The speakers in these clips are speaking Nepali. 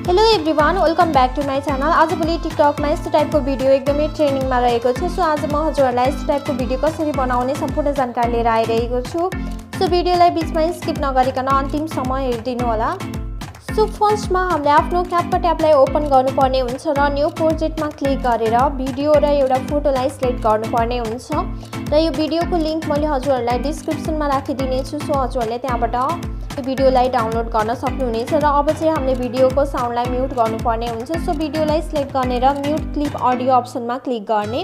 Hello everyone, welcome back to my channel. आजभोलि टिकटकमा यस्तो टाइपको भिडियो एकदमै ट्रेन्डिङमा रहेको छ। सो आज म हजुरहरूलाई यस्तो टाइपको भिडियो कसरी बनाउने सम्पूर्ण जानकारी लिएर आइरहेको छु। सो भिडियोलाई बिचमा स्किप नगरिकन अन्तिमसम्म हेरिदिनु होला। सो फर्स्टमा हामीले आफ्नो क्यापकट एपलाई ओपन गर्नुपर्ने हुन्छ र न्यू प्रोजेक्टमा क्लिक गरेर भिडियो र एउटा फोटोलाई सिलेक्ट गर्नुपर्ने हुन्छ र यो भिडियोको लिङ्क मैले हजुरहरूलाई डिस्क्रिप्सनमा राखिदिनेछु। सो हजुरहरूले त्यहाँबाट भिडियोलाई डाउनलोड गर्न सक्नुहुनेछ र अब चाहिँ हामीले भिडियोको साउन्डलाई म्युट गर्नुपर्ने हुन्छ। सो भिडियोलाई सिलेक्ट गरेर म्युट क्लिप अडियो अप्सनमा क्लिक गर्ने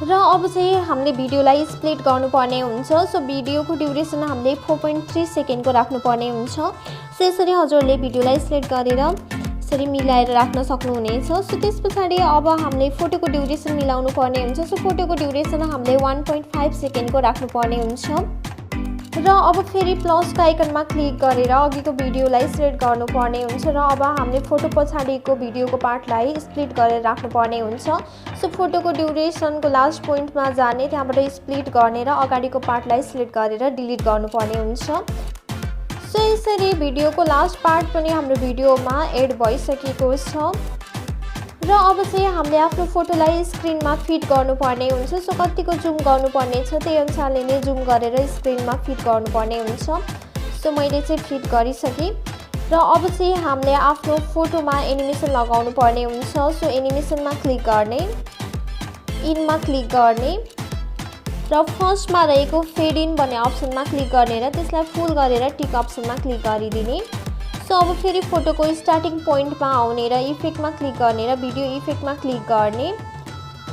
र अब चाहिँ हामीले भिडियोलाई स्प्लिट गर्नुपर्ने हुन्छ। सो भिडियोको ड्युरेसन हामीले 4.3 सेकेन्डको राख्नुपर्ने हुन्छ। सो यसरी हजुरहरूले भिडियोलाई सिलेक्ट गरेर यसरी मिलाएर राख्न सक्नुहुनेछ। सो त्यस पछाडि अब हामीले फोटोको ड्युरेसन मिलाउनु पर्ने हुन्छ। सो फोटोको ड्युरेसन हामीले 1.5 सेकेन्डको राख्नुपर्ने हुन्छ र अब फेरि प्लसको आइकनमा क्लिक गरेर अघिको भिडियोलाई सिलेक्ट गर्नुपर्ने हुन्छ र अब हामीले फोटो पछाडिको भिडियोको पार्टलाई स्प्लिट गरेर राख्नुपर्ने हुन्छ। सो फोटोको ड्युरेसनको लास्ट पोइन्टमा जाने, त्यहाँबाट स्प्लिट गर्ने र अगाडिको पार्टलाई सिलेक्ट गरेर डिलिट गर्नुपर्ने हुन्छ। सो यसरी भिडियोको लास्ट पार्ट पनि हाम्रो भिडियोमा एड भइसकेको छ र अब चाहिँ हामीले आफ्नो फोटोलाई स्क्रिनमा फिट गर्नुपर्ने हुन्छ। सो कतिको जुम गर्नुपर्ने छ त्यही अनुसारले नै जुम गरेर स्क्रिनमा फिट गर्नुपर्ने हुन्छ। सो मैले चाहिँ फिट गरिसकेँ र अब चाहिँ हामीले आफ्नो फोटोमा एनिमेसन लगाउनु पर्ने हुन्छ। सो एनिमेसनमा क्लिक गर्ने, इनमा क्लिक गर्ने र फर्स्टमा रहेको फेड इन भन्ने अप्सनमा क्लिक गर्ने र त्यसलाई फुल गरेर टिक अप्सनमा क्लिक गरिदिने। सो अब फेरि फोटोको स्टार्टिङ पोइन्टमा आउने र इफेक्टमा क्लिक गर्ने र भिडियो इफेक्टमा क्लिक गर्ने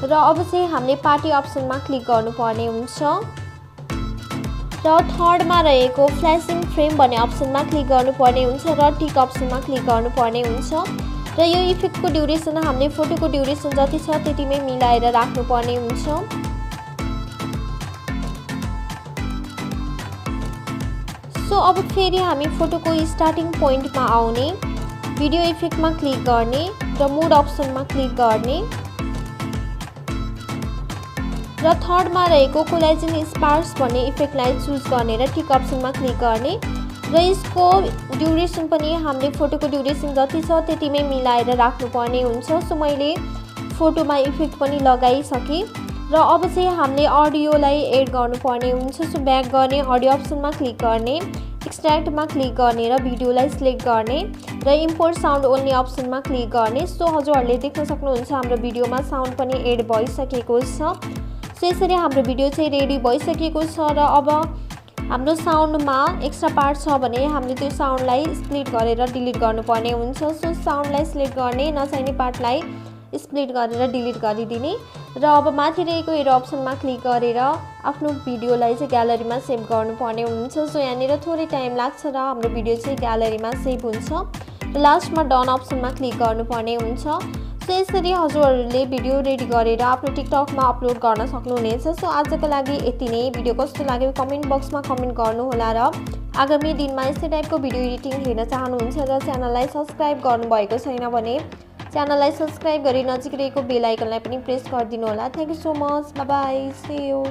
र अब चाहिँ हामीले पार्टी अप्सनमा क्लिक गर्नुपर्ने हुन्छ र थर्डमा रहेको फ्ल्यासिङ फ्रेम भन्ने अप्सनमा क्लिक गर्नुपर्ने हुन्छ र टिक अप्सनमा क्लिक गर्नुपर्ने हुन्छ र यो इफेक्टको ड्युरेसन हामीले फोटोको ड्युरेसन जति छ त्यतिमै मिलाएर राख्नुपर्ने हुन्छ। सो अब फेरि हामी फोटोको स्टार्टिङ पोइन्टमा आउने, भिडियो इफेक्टमा क्लिक गर्ने र मुड अप्सनमा क्लिक गर्ने र थर्डमा रहेको कोलाजन स्पार्स भन्ने इफेक्टलाई चुज गर्ने र टिक अप्सनमा क्लिक गर्ने र यसको ड्युरेसन पनि हामीले फोटोको ड्युरेसन जति छ त्यतिमै मिलाएर राख्नुपर्ने हुन्छ। सो मैले फोटोमा इफेक्ट पनि लगाइसकेँ र अब चाहिँ हामीले अडियोलाई एड गर्नुपर्ने हुन्छ। सो ब्याक गर्ने, अडियो अप्सनमा क्लिक गर्ने, एक्सट्र्याक्टमा क्लिक गर्ने र भिडियोलाई सिलेक्ट गर्ने र इम्पोर्ट साउन्ड ओन्ली अप्सनमा क्लिक गर्ने। सो हजुरहरूले देख्न सक्नुहुन्छ हाम्रो भिडियोमा साउन्ड पनि एड भइसकेको छ। सो यसरी हाम्रो भिडियो चाहिँ रेडी भइसकेको छ र अब हाम्रो साउन्डमा एक्स्ट्रा पार्ट छ भने हामीले त्यो साउन्डलाई स्प्लिट गरेर डिलिट गर्नुपर्ने हुन्छ। सो साउन्डलाई सिलेक्ट गर्ने, नचाहिने पार्टलाई स्प्लिट गरेर डिलिट गरिदिने र अब माथि रहेको एरो अप्सनमा क्लिक गरेर आफ्नो भिडियोलाई चाहिँ ग्यालरीमा सेभ गर्नुपर्ने हुन्छ। सो यहाँनिर थोरै टाइम लाग्छ र हाम्रो भिडियो चाहिँ ग्यालरीमा सेभ हुन्छ र लास्टमा डन अप्सनमा क्लिक गर्नुपर्ने हुन्छ। सो यसरी हजुरहरूले भिडियो रेडी गरेर आफ्नो टिकटकमा अपलोड गर्न सक्नुहुनेछ। सो आजको लागि यति नै। भिडियो कस्तो लाग्यो कमेन्ट बक्समा कमेन्ट गर्नुहोला र आगामी दिनमा यस्तै टाइपको भिडियो एडिटिङ हेर्न चाहनुहुन्छ र च्यानललाई सब्सक्राइब गर्नुभएको छैन भने च्यानललाई सब्सक्राइब गरी नजिक रहेको बेल आइकनलाई पनि प्रेस गरिदिनु होला। Thank you so much. Bye bye, see you.